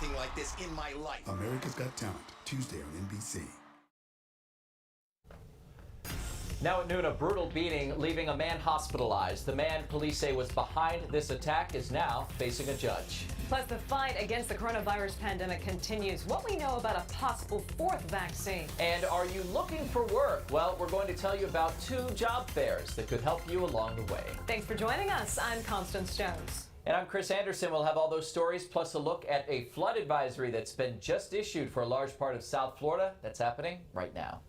anything like this in my life. America's Got Talent, Tuesday on NBC. Now at noon, a brutal beating leaving a man hospitalized. The man police say was behind this attack is now facing a judge. Plus, the fight against the coronavirus pandemic continues. What we know about a possible fourth vaccine. And are you looking for work? Well, we're going to tell you about 2 job fairs that could help you along the way. Thanks for joining us. I'm Constance Jones. And I'm Chris Anderson. We'll have all those stories, plus a look at a flood advisory that's been just issued for a large part of South Florida. That's happening right now.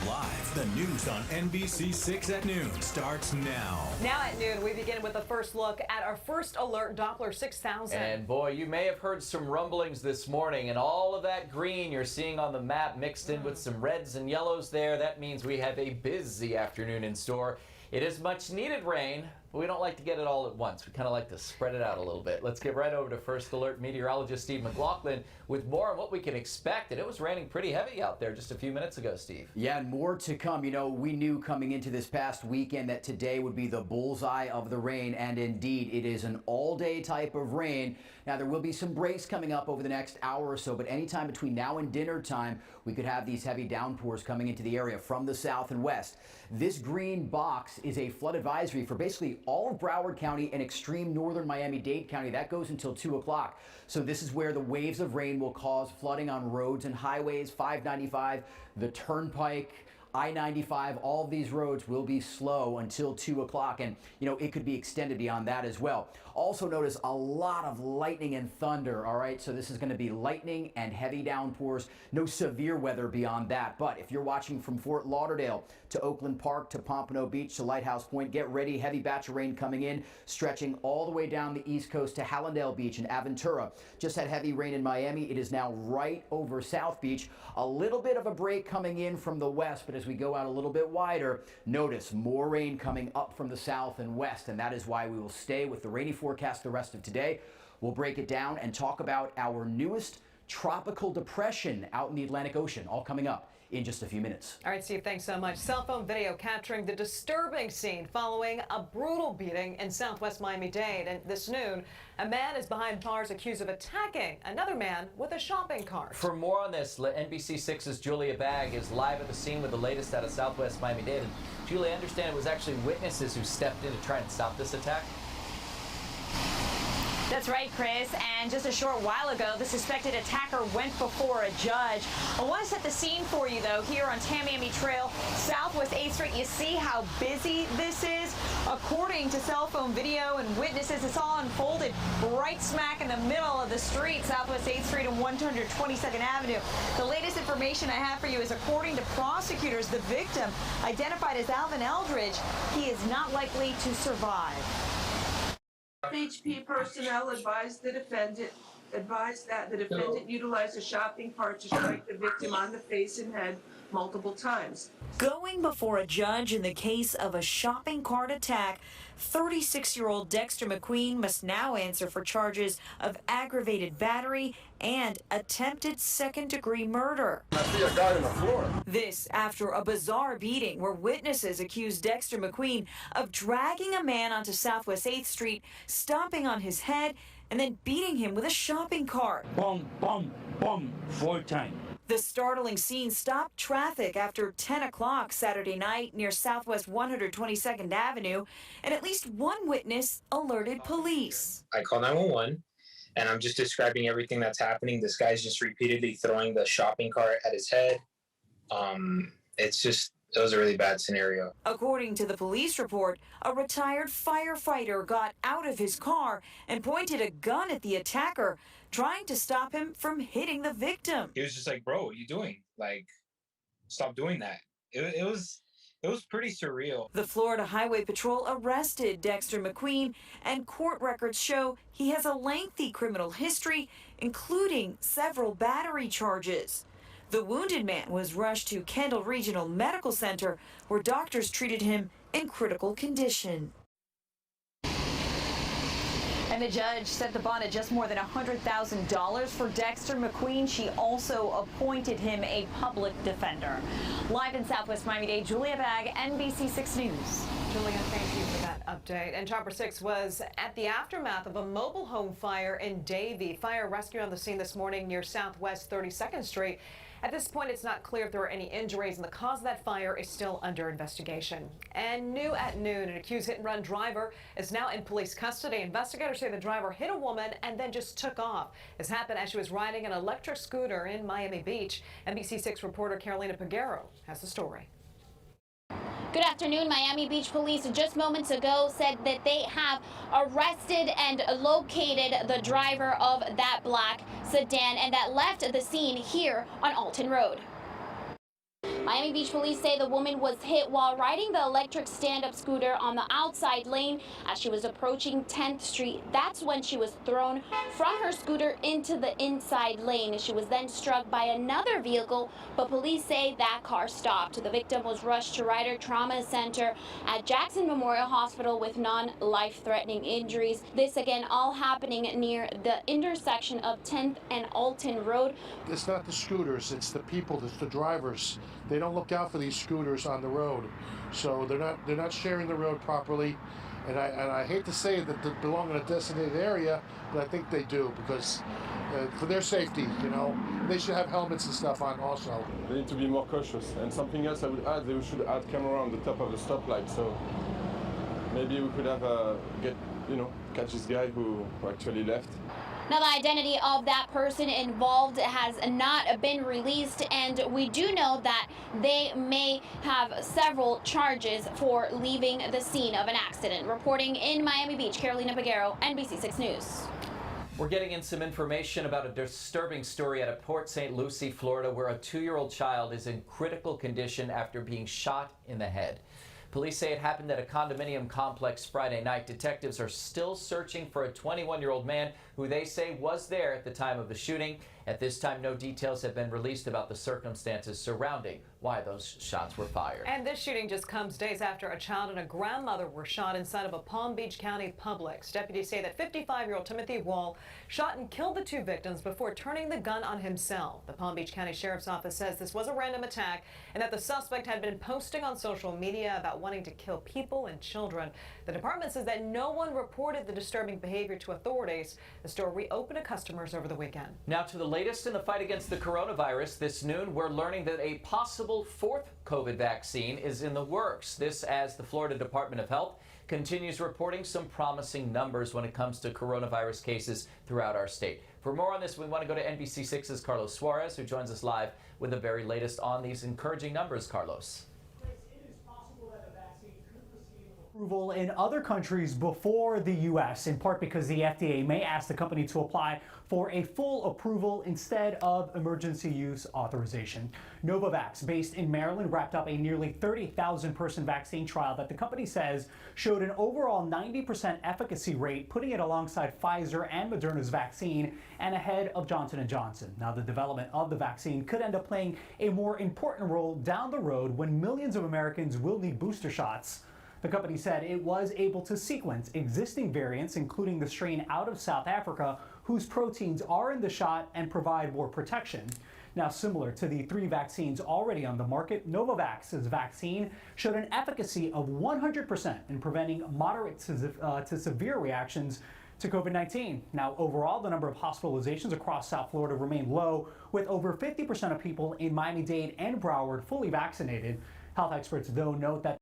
Live, the news on NBC6 at noon starts now. Now at noon, we begin with a first look at our first alert Doppler 6000. And boy, you may have heard some rumblings this morning, and all of that green you're seeing on the map mixed in with some reds and yellows there. That means we have a busy afternoon in store. It is much needed rain, but we don't like to get it all at once. We kind of like to spread it out a little bit. Let's get right over to First Alert meteorologist Steve McLaughlin with more on what we can expect. And it was raining pretty heavy out there just a few minutes ago, Steve. Yeah, and more to come. You know, we knew coming into this past weekend that today would be the bullseye of the rain, and indeed it is an all-day type of rain. Now, there will be some breaks coming up over the next hour or so, but anytime between now and dinner time, we could have these heavy downpours coming into the area from the south and west. This green box is a flood advisory for basically all of Broward County and extreme northern Miami-Dade County. That goes until 2 o'clock. So this is where the waves of rain will cause flooding on roads and highways, 595, the Turnpike, I-95, all of these roads will be slow until 2 o'clock, and you know, it could be extended beyond that as well. Also notice a lot of lightning and thunder, all right? So this is going to be lightning and heavy downpours, no severe weather beyond that. But if you're watching from Fort Lauderdale to Oakland Park to Pompano Beach to Lighthouse Point, get ready, heavy batch of rain coming in, stretching all the way down the east coast to Hallandale Beach and Aventura. Just had heavy rain in Miami. It is now right over South Beach. A little bit of a break coming in from the west, but as we go out a little bit wider, notice more rain coming up from the south and west, and that is why we will stay with the rainy forecast the rest of today. We'll break it down and talk about our newest tropical depression out in the Atlantic Ocean, all coming up in just a few minutes. All right, Steve, thanks so much. Cell phone video capturing the disturbing scene following a brutal beating in southwest Miami-Dade. And this noon, a man is behind bars accused of attacking another man with a shopping cart. For more on this, NBC6's Julia Bagg is live at the scene with the latest out of southwest Miami-Dade. And Julia, I understand it was actually witnesses who stepped in to try and stop this attack. That's right, Chris. And just a short while ago, the suspected attacker went before a judge. I want to set the scene for you, though, here on Tamiami Trail, Southwest 8th Street. You see how busy this is? According to cell phone video and witnesses, it's all unfolded right smack in the middle of the street, Southwest 8th Street and 122nd Avenue. The latest information I have for you is, according to prosecutors, the victim, identified as Alvin Eldridge, he is not likely to survive. HP personnel advised that the defendant utilized a shopping cart to strike the victim on the face and head multiple times. Going before a judge in the case of a shopping cart attack, 36-year-old Dexter McQueen must now answer for charges of aggravated battery and attempted second-degree murder. I see a guy on the floor. This after a bizarre beating where witnesses accused Dexter McQueen of dragging a man onto Southwest 8th Street, stomping on his head, and then beating him with a shopping cart. Boom, boom, boom, 4 times. The startling scene stopped traffic after 10 o'clock Saturday night near Southwest 122nd Avenue, and at least one witness alerted police. I call 911, and I'm just describing everything that's happening. This guy's just repeatedly throwing the shopping cart at his head. It was a really bad scenario. According to the police report, a retired firefighter got out of his car and pointed a gun at the attacker, trying to stop him from hitting the victim. He was just like, bro, what are you doing? Like, stop doing that. It was pretty surreal. The Florida Highway Patrol arrested Dexter McQueen, and court records show he has a lengthy criminal history, including several battery charges. The wounded man was rushed to Kendall Regional Medical Center, where doctors treated him in critical condition. And the judge set the bond at just more than $100,000 for Dexter McQueen. She also appointed him a public defender. Live in Southwest Miami-Dade, Julia Bagg, NBC 6 News. Julia, thank you for that update. And Chopper 6 was at the aftermath of a mobile home fire in Davie. Fire rescue on the scene this morning near Southwest 32nd Street. At this point, it's not clear if there were any injuries, and the cause of that fire is still under investigation. And new at noon, an accused hit-and-run driver is now in police custody. Investigators say the driver hit a woman and then just took off. This happened as she was riding an electric scooter in Miami Beach. NBC6 reporter Carolina Peguero has the story. Good afternoon. Miami Beach police just moments ago said that they have arrested and located the driver of that black sedan and that left the scene here on Alton Road. Miami Beach police say the woman was hit while riding the electric stand-up scooter on the outside lane as she was approaching 10th Street. That's when she was thrown from her scooter into the inside lane. She was then struck by another vehicle, but police say that car stopped. The victim was rushed to Ryder Trauma Center at Jackson Memorial Hospital with non-life-threatening injuries. This again all happening near the intersection of 10th and Alton Road. It's not the scooters, it's the people, it's the drivers. They don't look out for these scooters on the road, so they're not sharing the road properly. And I hate to say that they belong in a designated area, but I think they do because for their safety, you know, they should have helmets and stuff on also. They need to be more cautious. And something else I would add, they should add camera on the top of the stoplight, so maybe we could have catch this guy who actually left. Now, the identity of that person involved has not been released, and we do know that they may have several charges for leaving the scene of an accident. Reporting in Miami Beach, Carolina Peguero, NBC 6 News. We're getting in some information about a disturbing story out of Port St. Lucie, Florida, where a 2-year-old child is in critical condition after being shot in the head. Police say it happened at a condominium complex Friday night. Detectives are still searching for a 21-year-old man who they say was there at the time of the shooting. At this time, no details have been released about the circumstances surrounding why those shots were fired. And this shooting just comes days after a child and a grandmother were shot inside of a Palm Beach County Publix. Deputies say that 55-year-old Timothy Wall shot and killed the 2 victims before turning the gun on himself. The Palm Beach County Sheriff's Office says this was a random attack and that the suspect had been posting on social media about wanting to kill people and children. The department says that no one reported the disturbing behavior to authorities. The store reopened to customers over the weekend. Now to the latest in the fight against the coronavirus. This noon, we're learning that a possible 4th COVID vaccine is in the works. This as the Florida Department of Health continues reporting some promising numbers when it comes to coronavirus cases throughout our state. For more on this, we want to go to NBC6's Carlos Suarez, who joins us live with the very latest on these encouraging numbers. Carlos. Approval in other countries before the U.S., in part because the FDA may ask the company to apply for a full approval instead of emergency use authorization. NOVAVAX, based in Maryland, wrapped up a nearly 30,000-person vaccine trial that the company says showed an overall 90% efficacy rate, putting it alongside Pfizer and Moderna's vaccine and ahead of Johnson & Johnson. Now, the development of the vaccine could end up playing a more important role down the road when millions of Americans will need booster shots. The company said it was able to sequence existing variants, including the strain out of South Africa, whose proteins are in the shot and provide more protection. Now, similar to the 3 vaccines already on the market, Novavax's vaccine showed an efficacy of 100% in preventing moderate to severe reactions to COVID-19. Now, overall, the number of hospitalizations across South Florida remain low, with over 50% of people in Miami-Dade and Broward fully vaccinated. Health experts, though, note that